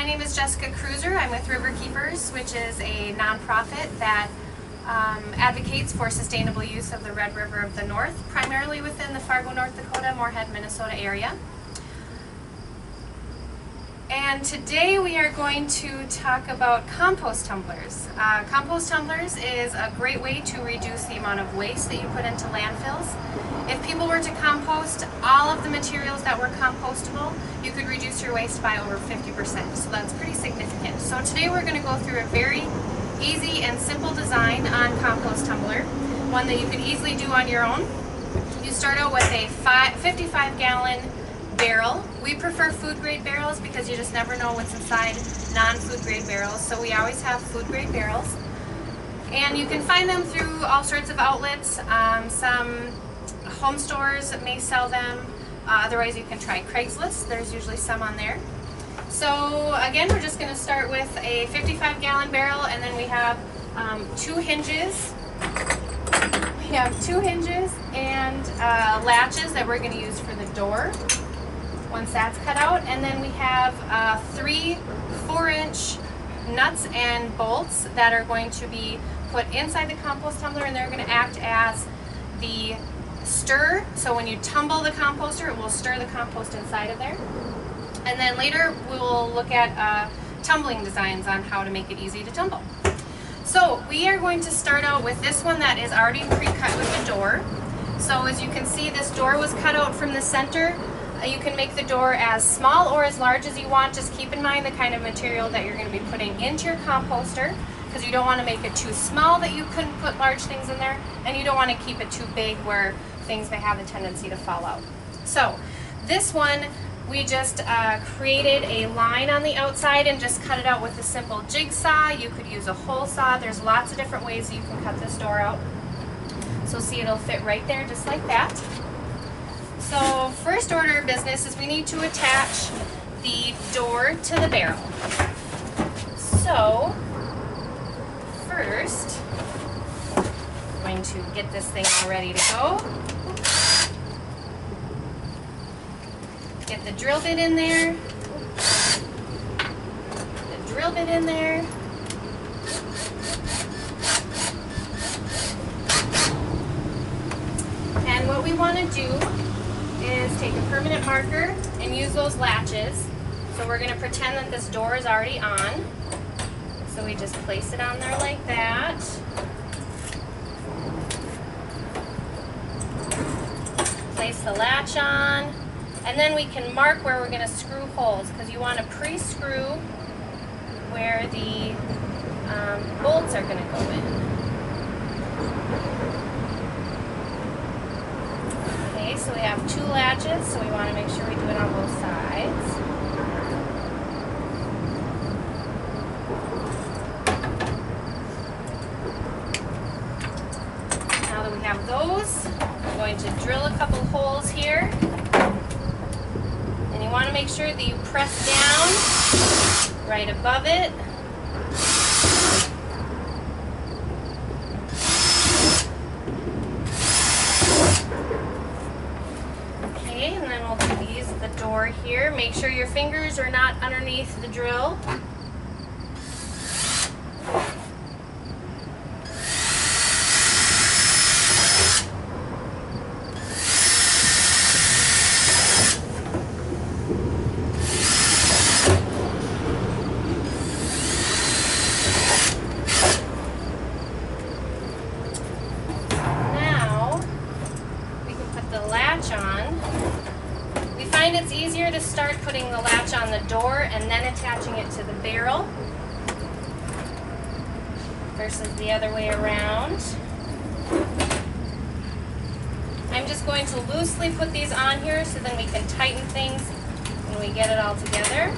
My name is Jessica Cruiser. I'm with River Keepers, which is a nonprofit that advocates for sustainable use of the Red River of the North, primarily within the Fargo, North Dakota, Moorhead, Minnesota area. And today we are going to talk about compost tumblers. Compost tumblers is a great way to reduce the amount of waste that you put into landfills. If people were to compost all of the materials that were compostable, you could reduce your waste by over 50%. So that's pretty significant. So today we're going to go through a very easy and simple design on compost tumbler, one that you could easily do on your own. You start out with a 55-gallon barrel. We prefer food grade barrels because you just never know what's inside non-food grade barrels, so we always have food grade barrels. And you can find them through all sorts of outlets. Some home stores may sell them. Otherwise you can try Craigslist. There's usually some on there. So again, we're just going to start with a 55-gallon barrel, and then we have two hinges. We have two hinges and latches that we're going to use for the door once that's cut out. And then we have 3 4-inch nuts and bolts that are going to be put inside the compost tumbler, and they're going to act as the stir. So when you tumble the composter, it will stir the compost inside of there. And then later we'll look at tumbling designs on how to make it easy to tumble. So we are going to start out with this one that is already pre-cut with the door. So as you can see, this door was cut out from the center. You can make the door as small or as large as you want. Just keep in mind the kind of material that you're going to be putting into your composter, because you don't want to make it too small that you couldn't put large things in there, and you don't want to keep it too big where things may have a tendency to fall out. So this one, we just created a line on the outside and just cut it out with a simple jigsaw. You could use a hole saw. There's lots of different ways that you can cut this door out. So see, it'll fit right there just like that. So first order of business is we need to attach the door to the barrel. So first, I'm going to get this thing all ready to go. Get the drill bit in there. The drill bit in there. And what we want to do is take a permanent marker and use those latches. So we're going to pretend that this door is already on. So we just place it on there like that. Place the latch on. And then we can mark where we're going to screw holes, because you want to pre-screw where the bolts are going to go in. Okay, so we have 2 latches, so we want to make sure we do it on both sides. Now that we have those, I'm going to drill a couple holes here. You want to make sure that you press down right above it. Okay, and then we'll do these at the door here. Make sure your fingers are not underneath the drill. It's easier to start putting the latch on the door and then attaching it to the barrel versus the other way around. I'm just going to loosely put these on here so then we can tighten things when we get it all together.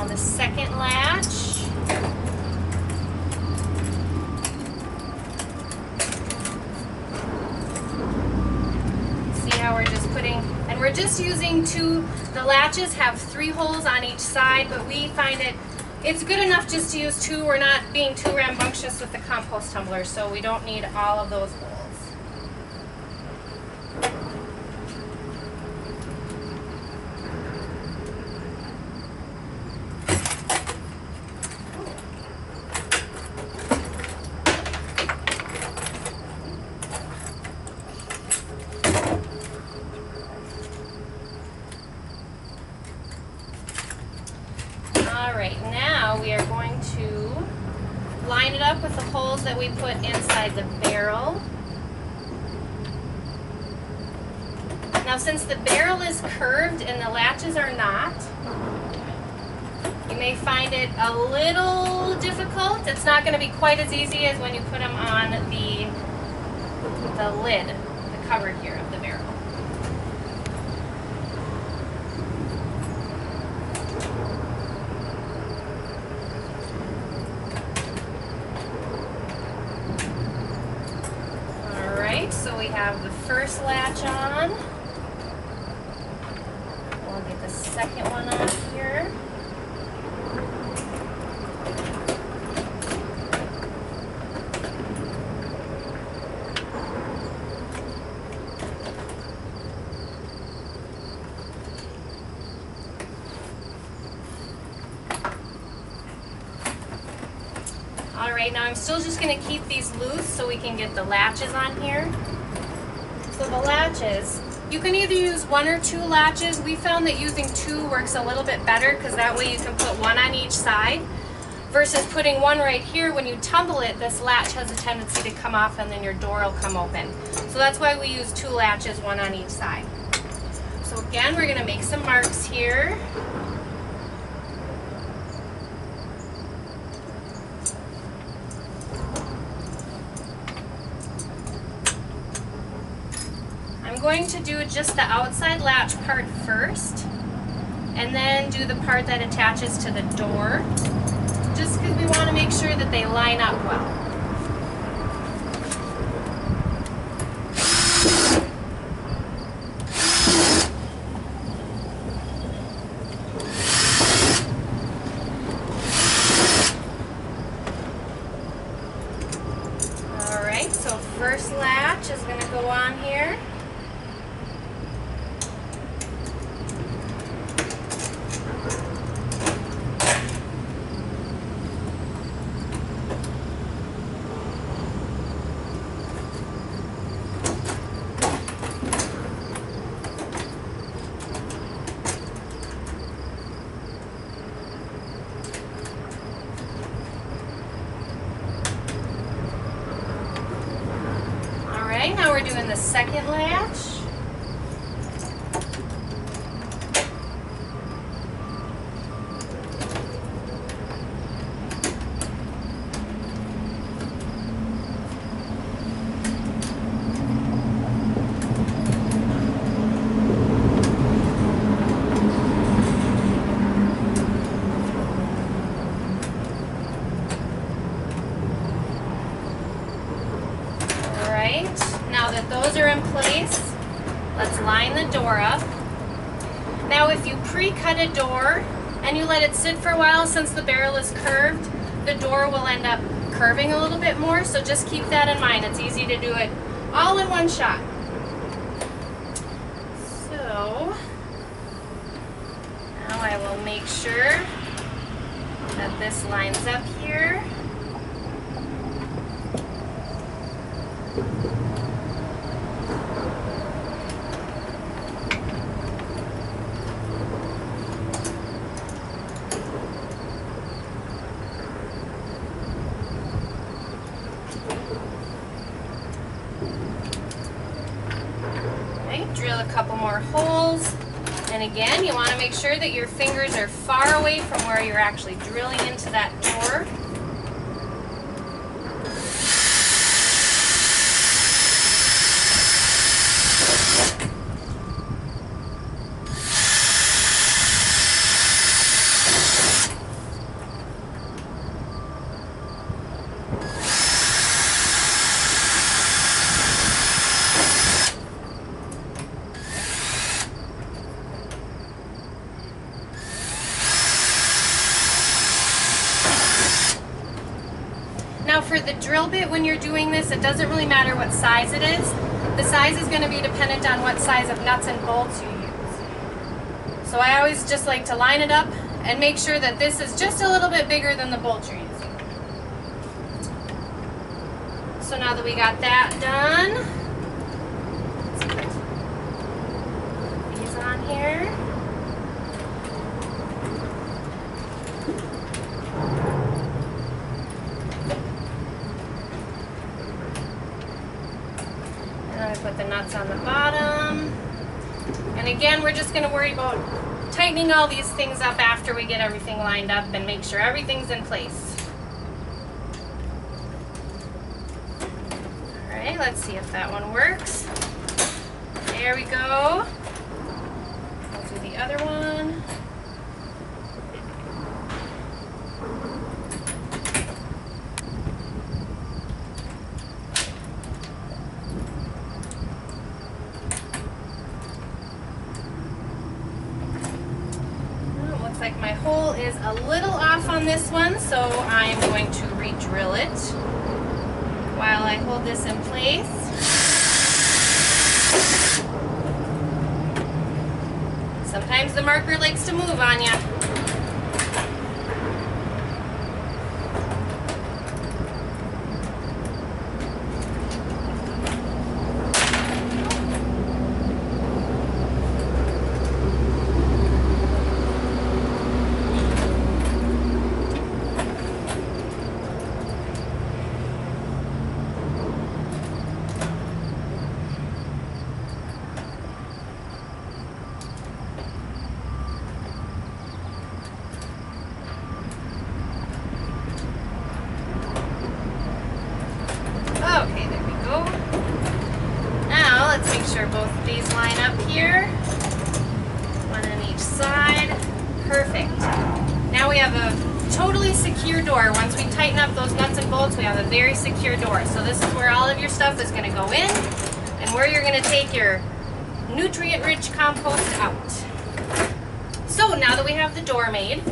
The second latch. See how we're just putting, and and we're just using two. The latches have 3 holes on each side, but we find it's good enough just to use 2. We're not being too rambunctious with the compost tumbler, so we don't need all of those holes. Alright, now we are going to line it up with the holes that we put inside the barrel. Now since the barrel is curved and the latches are not, you may find it a little difficult. It's not going to be quite as easy as when you put them on the lid, the cover here of the barrel. So we have the first latch on. We'll get the second one on here. Alright, now I'm still just going to keep these loose so we can get the latches on here. So the latches, you can either use 1 or 2 latches. We found that using 2 works a little bit better because that way you can put 1 on each side versus putting 1 right here. When you tumble it, this latch has a tendency to come off and then your door will come open. So that's why we use 2 latches, 1 on each side. So again, we're going to make some marks here. I'm going to do just the outside latch part first and then do the part that attaches to the door, just because we want to make sure that they line up well. Alright, so first latch is going to go on here. Now we're doing the second latch. Now that those are in place, let's line the door up. Now if you pre-cut a door and you let it sit for a while, since the barrel is curved, the door will end up curving a little bit more, so just keep that in mind. It's easy to do it all in one shot. So now I will make sure that this lines up here. Drill a couple more holes, and again you want to make sure that your fingers are far away from where you're actually drilling into that door. for the drill bit, when you're doing this, it doesn't really matter what size it is. The size is going to be dependent on what size of nuts and bolts you use. So I always just like to line it up and make sure that this is just a little bit bigger than the bolt you're using. So now that we got that done, let's put these on here. And then I put the nuts on the bottom. And again, we're just going to worry about tightening all these things up after we get everything lined up and make sure everything's in place. Alright, let's see if that one works. There we go. We'll do the other one. Looks like my hole is a little off on this one, so I'm going to re-drill it while I hold this in place. Sometimes the marker likes to move on you. Okay, there we go. Now let's make sure both of these line up here. One on each side. Perfect. Now we have a totally secure door. Once we tighten up those nuts and bolts, we have a very secure door. So this is where all of your stuff is going to go in and where you're going to take your nutrient-rich compost out. So now that we have the door made,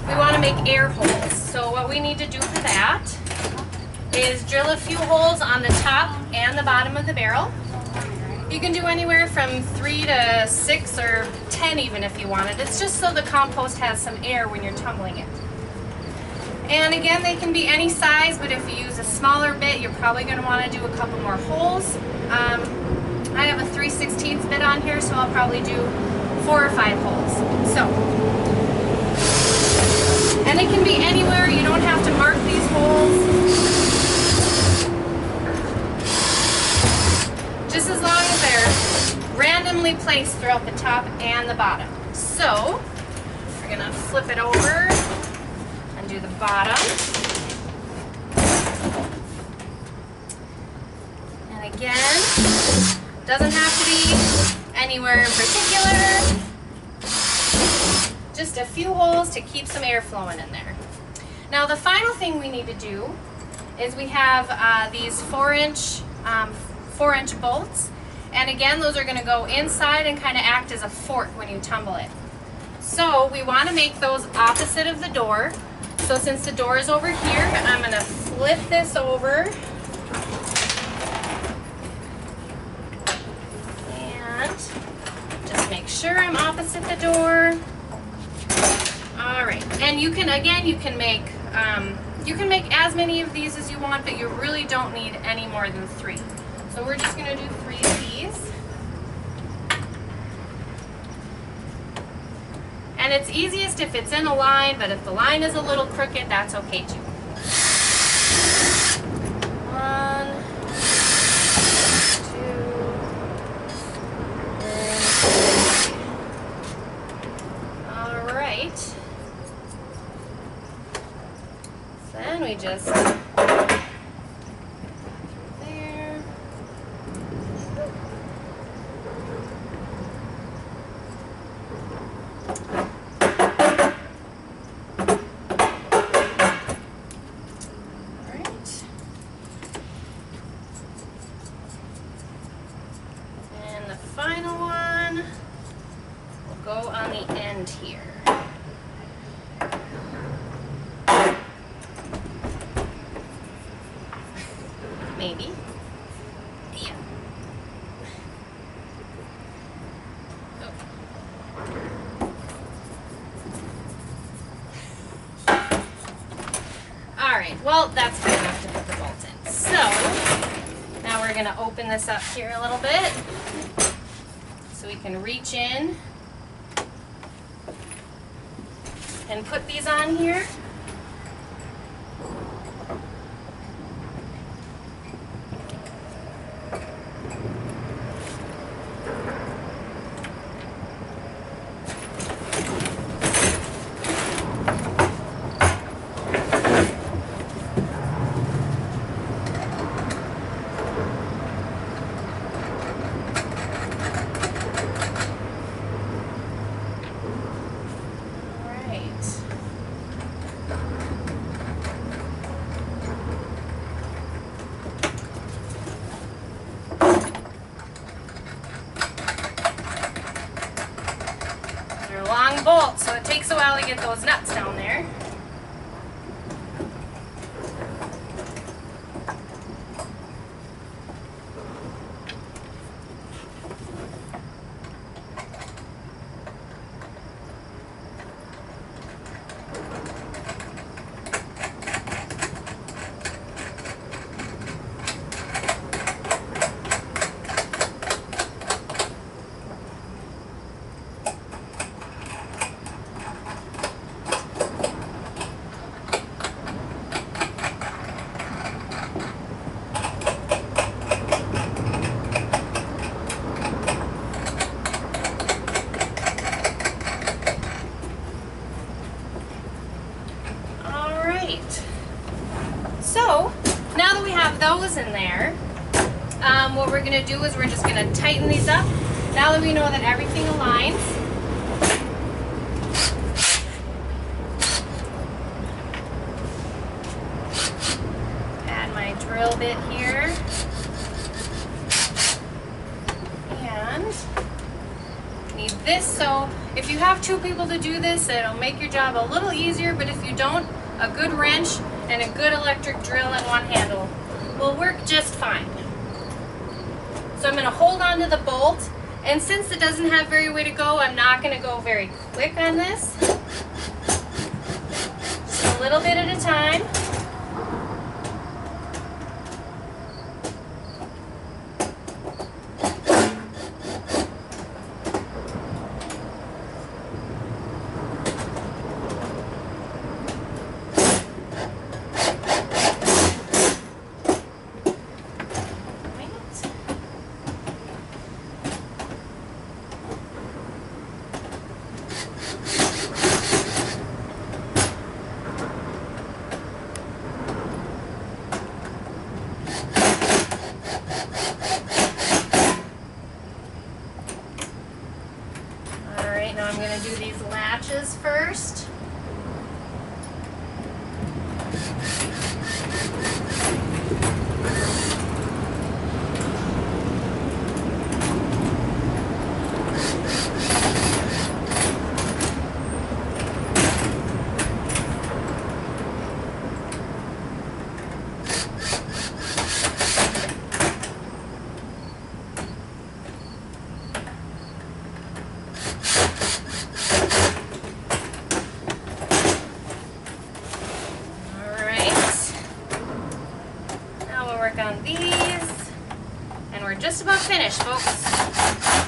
we want to make air holes. So what we need to do for that is drill a few holes on the top and the bottom of the barrel. You can do anywhere from 3 to 6 or 10 even if you wanted. It's just so the compost has some air when you're tumbling it. And again, they can be any size, but if you use a smaller bit, you're probably going to want to do a couple more holes. I have a 3/16 bit on here, so I'll probably do 4 or 5 holes. So, and it can be anywhere. You don't have to mark these holes. Just as long as they're randomly placed throughout the top and the bottom. So, we're going to flip it over and do the bottom. And again, doesn't have to be anywhere in particular. Just a few holes to keep some air flowing in there. Now the final thing we need to do is we have these 4-inch bolts, and again those are going to go inside and kind of act as a fork when you tumble it. So we want to make those opposite of the door. So since the door is over here, I'm going to flip this over and just make sure I'm opposite the door. All right, and you can make as many of these as you want, but you really don't need any more than 3. So we're just going to do 3 of these. And it's easiest if it's in a line, but if the line is a little crooked, that's okay too. 1, 2, 3. All right. Then we just final one will go on the end here. maybe. Yeah. Alright, well that's good enough to put the bolt in. So, now we're going to open this up here a little bit so we can reach in and put these on here. Long bolt, so it takes a while to get those nuts down there. So, now that we have those in there, what we're going to do is we're just going to tighten these up. Now that we know that everything aligns, add my drill bit here, and need this. So if you have two people to do this, it'll make your job a little easier, but if you don't, a good wrench and a good electric drill and one handle will work just fine. So I'm going to hold on to the bolt, and since it doesn't have very way to go, I'm not going to go very quick on this. Just a little bit at a time. Now I'm going to do these latches first. On these, and we're just about finished, folks.